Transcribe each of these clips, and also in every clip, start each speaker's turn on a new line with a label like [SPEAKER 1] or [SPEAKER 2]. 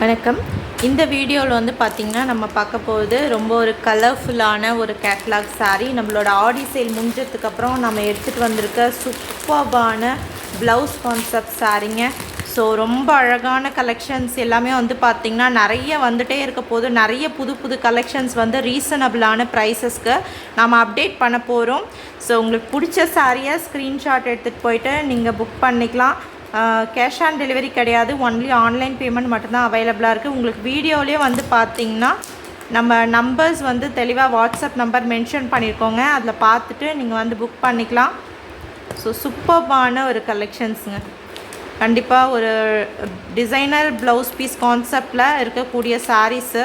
[SPEAKER 1] வணக்கம். இந்த வீடியோவில் வந்து பார்த்திங்கன்னா நம்ம பார்க்க போகுது ரொம்ப ஒரு கலர்ஃபுல்லான ஒரு கேட்லாக் சாரீ. நம்மளோட ஆடி சேல் முடிஞ்சதுக்கப்புறம் நம்ம எடுத்துகிட்டு வந்திருக்க சூப்பர்பான ப்ளவுஸ் கான்செப்ட் சாரீங்க. ஸோ ரொம்ப அழகான கலெக்ஷன்ஸ் எல்லாமே வந்து பார்த்திங்கன்னா நிறைய வந்துகிட்டே இருக்க போது, நிறைய புது புது கலெக்ஷன்ஸ் வந்து ரீசனபிளான ப்ரைஸஸ்க்கு நம்ம அப்டேட் பண்ண போகிறோம். ஸோ உங்களுக்கு பிடிச்ச சாரியை ஸ்க்ரீன்ஷாட் எடுத்துகிட்டு போயிட்டு நீங்கள் புக் பண்ணிக்கலாம். கேஷ் ஆன் டெலிவரி கிடையாது, ஒன்லி ஆன்லைன் பேமெண்ட் மட்டும்தான் அவைலபிளாக இருக்குது. உங்களுக்கு வீடியோலேயே வந்து பார்த்திங்கன்னா நம்ம நம்பர்ஸ் வந்து தெளிவாக வாட்ஸ்அப் நம்பர் மென்ஷன் பண்ணியிருக்கோங்க, அதில் பார்த்துட்டு நீங்கள் வந்து புக் பண்ணிக்கலாம். ஸோ சூப்பர்பான ஒரு கலெக்ஷன்ஸுங்க. கண்டிப்பாக ஒரு டிசைனர் ப்ளவுஸ் பீஸ் கான்செப்டில் இருக்கக்கூடிய சாரீஸு,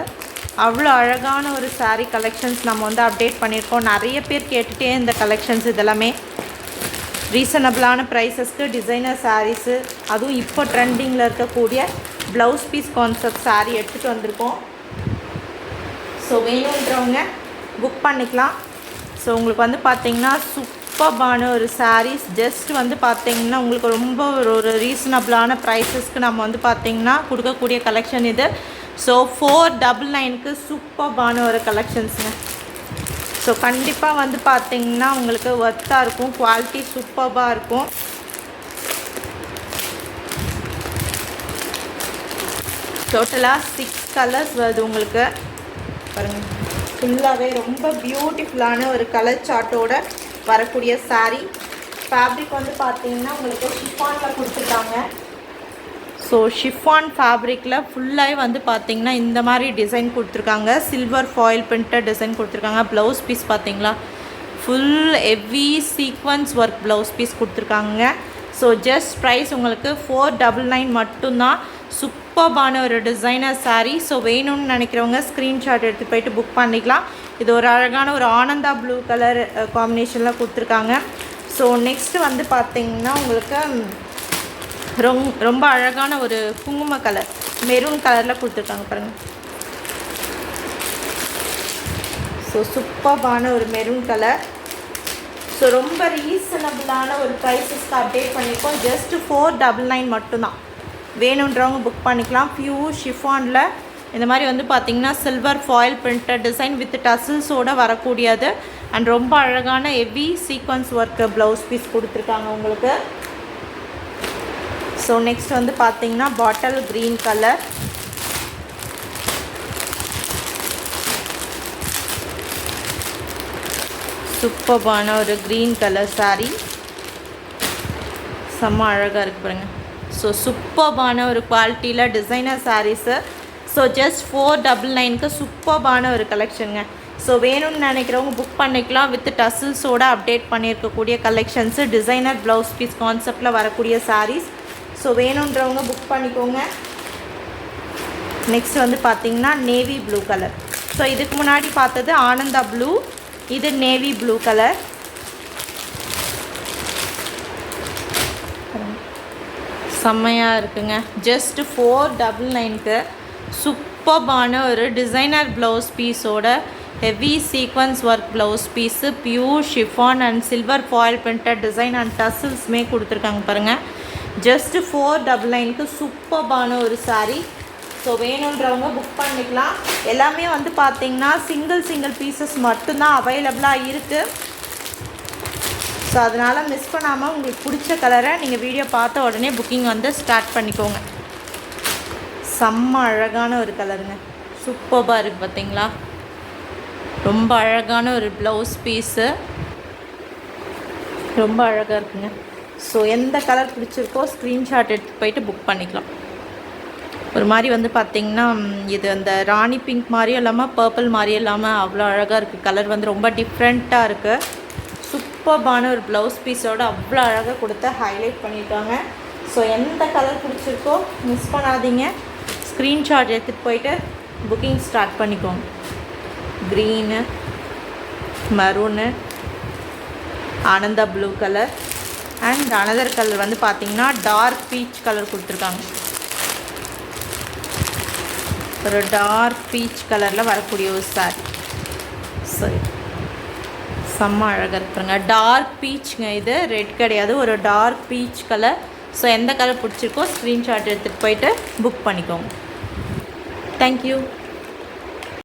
[SPEAKER 1] அவ்வளோ அழகான ஒரு சாரீ கலெக்ஷன்ஸ் நம்ம வந்து அப்டேட் பண்ணியிருக்கோம். நிறைய பேர் கேட்டுகிட்டே இந்த கலெக்ஷன்ஸ் இதெல்லாமே ரீசனபிளான ப்ரைஸஸ்க்கு டிசைனர் சாரீஸு, அதுவும் இப்போ ட்ரெண்டிங்கில் இருக்கக்கூடிய ப்ளவுஸ் பீஸ் கான்செப்ட் சாரீ எடுத்துகிட்டு வந்திருக்கோம். ஸோ வேணுன்றவங்க புக் பண்ணிக்கலாம். ஸோ உங்களுக்கு வந்து பார்த்திங்கன்னா சூப்பர்பான ஒரு சாரீஸ், ஜஸ்ட் வந்து பார்த்திங்கன்னா உங்களுக்கு ரொம்ப ஒரு ரீசனபிளான ப்ரைஸஸ்க்கு நம்ம வந்து பார்த்திங்கன்னா கொடுக்கக்கூடிய கலெக்ஷன் இது. ஸோ 499க்கு சூப்பர்பான ஒரு கலெக்ஷன்ஸுங்க. ஸோ கண்டிப்பாக வந்து பார்த்திங்கன்னா உங்களுக்கு ஒர்த்தாக இருக்கும், குவாலிட்டி சூப்பர்பாக இருக்கும். டோட்டலாக 6 கலர்ஸ் வருது உங்களுக்கு பாருங்கள். ஃபுல்லாகவே ரொம்ப பியூட்டிஃபுல்லான ஒரு கலர் சார்ட்டோட வரக்கூடிய சாரீ. ஃபேப்ரிக் வந்து பார்த்திங்கன்னா உங்களுக்கு ஷிஃபானில் கொடுத்துருக்காங்க. ஸோ ஷிஃபான் ஃபேப்ரிக்கில் ஃபுல்லாகவே வந்து பார்த்திங்கன்னா இந்த மாதிரி டிசைன் கொடுத்துருக்காங்க. சில்வர் ஃபாயில் பிரிண்டட் டிசைன் கொடுத்துருக்காங்க. ப்ளவுஸ் பீஸ் பார்த்திங்களா, full heavy sequence work blouse piece கொடுத்துருக்காங்க. ஸோ ஜஸ்ட் ப்ரைஸ் உங்களுக்கு 499 மட்டும்தான். சூப்பர்பான ஒரு டிசைனர் சாரீ. ஸோ வேணும்னு நினைக்கிறவங்க ஸ்க்ரீன்ஷாட் எடுத்து போய்ட்டு புக் பண்ணிக்கலாம். இது ஒரு அழகான ஒரு ஆனந்தா ப்ளூ கலர் காம்பினேஷனில் கொடுத்துருக்காங்க. ஸோ நெக்ஸ்ட்டு வந்து பார்த்திங்கன்னா உங்களுக்கு ரொம்ப அழகான ஒரு குங்கும கலர் மெரூன் கலரில் கொடுத்துருக்காங்க பாருங்கள். ஸோ சூப்பர்பான ஒரு மெரூன் கலர். ஸோ ரொம்ப ரீசனபிளான ஒரு ப்ரைஸஸ்க்கு அப்டேட் பண்ணியிருக்கோம். ஜஸ்ட்டு 499 மட்டும்தான். வேணுன்றவங்க புக் பண்ணிக்கலாம். பியூர் ஷிஃபானில் இந்த மாதிரி வந்து பார்த்திங்கன்னா silver foil printed design with டசில்ஸோடு வரக்கூடியது. அண்ட் ரொம்ப அழகான heavy sequins work blouse piece கொடுத்துருக்காங்க உங்களுக்கு. ஸோ நெக்ஸ்ட் வந்து பார்த்திங்கன்னா பாட்டில் க்ரீன் கலர். சூப்பர்பான ஒரு க்ரீன் கலர் சாரீ, செம்ம அழகாக இருக்குது பாருங்கள். ஸோ சூப்பர்பான ஒரு குவாலிட்டியில் டிசைனர் சாரீஸு. ஸோ ஜஸ்ட் 499க்கு சூப்பர்பான ஒரு கலெக்ஷனுங்க. ஸோ வேணும்னு நினைக்கிறவங்க புக் பண்ணிக்கலாம். வித் டசில்ஸோடு அப்டேட் பண்ணியிருக்கக்கூடிய கலெக்ஷன்ஸு, டிசைனர் ப்ளவுஸ் பீஸ் கான்செப்டில் வரக்கூடிய சாரீஸ். ஸோ வேணுன்றவங்க புக் பண்ணிக்கோங்க. நெக்ஸ்ட் வந்து பார்த்திங்கன்னா நேவி ப்ளூ கலர். ஸோ இதுக்கு முன்னாடி பார்த்தது ஆனந்தா ப்ளூ, இது நேவி ப்ளூ கலர். செம்மையாக இருக்குங்க. ஜஸ்ட் 499க்கு சூப்பர்பான ஒரு டிசைனர் ப்ளவுஸ் பீஸோட heavy sequence work blouse piece, pure chiffon and silver foil printed design and டசில்ஸ்மே கொடுத்துருக்காங்க பாருங்கள். ஜஸ்ட்டு 499க்கு சூப்பர்பான ஒரு சாரீ. ஸோ வேணுன்றவங்க புக் பண்ணிக்கலாம். எல்லாமே வந்து பார்த்திங்கன்னா சிங்கிள் பீசஸ் மட்டும்தான் அவைலபிளாக இருக்குது. ஸோ அதனால் மிஸ் பண்ணாமல் உங்களுக்கு பிடிச்ச கலரை நீங்கள் வீடியோ பார்த்த உடனே புக்கிங் வந்து ஸ்டார்ட் பண்ணிக்கோங்க. செம்ம அழகான ஒரு கலருங்க, சூப்பர்பாக இருக்குது பார்த்திங்களா. ரொம்ப அழகான ஒரு ப்ளவுஸ் பீஸு, ரொம்ப அழகாக இருக்குங்க. ஸோ எந்த கலர் பிடிச்சிருக்கோ ஸ்க்ரீன்ஷாட் எடுத்து போயிட்டு புக் பண்ணிக்கலாம். ஒரு மாதிரி வந்து பார்த்திங்கன்னா இது அந்த ராணி பிங்க் மாதிரியும் இல்லாமல் பர்பிள் மாதிரியும் இல்லாமல் அவ்வளோ அழகாக இருக்குது. கலர் வந்து ரொம்ப டிஃப்ரெண்ட்டாக இருக்குது. சூப்பர்பான ஒரு ப்ளவுஸ் பீஸோடு அவ்வளோ அழகாக கொடுத்து ஹைலைட் பண்ணியிருக்காங்க. ஸோ எந்த கலர் பிடிச்சிருக்கோ மிஸ் பண்ணாதீங்க, ஸ்க்ரீன்ஷாட் எடுத்துகிட்டு போயிட்டு புக்கிங் ஸ்டார்ட் பண்ணிக்கோங்க. Green, maroon, Ananda blue colour and another colour வந்து பார்த்திங்கன்னா டார்க் பீச் கலர் கொடுத்துருக்காங்க. ஒரு டார்க் பீச் கலரில் வரக்கூடிய ஒரு சாரி. சரி, செம்ம அழகாக இருக்குங்க. டார்க் பீச்சுங்க, இது ரெட் கிடையாது, ஒரு டார்க் பீச் கலர். ஸோ எந்த கலர் பிடிச்சிருக்கோ ஸ்க்ரீன்ஷாட் எடுத்துகிட்டு போயிட்டு புக் பண்ணிக்கோங்க. தேங்க்யூ.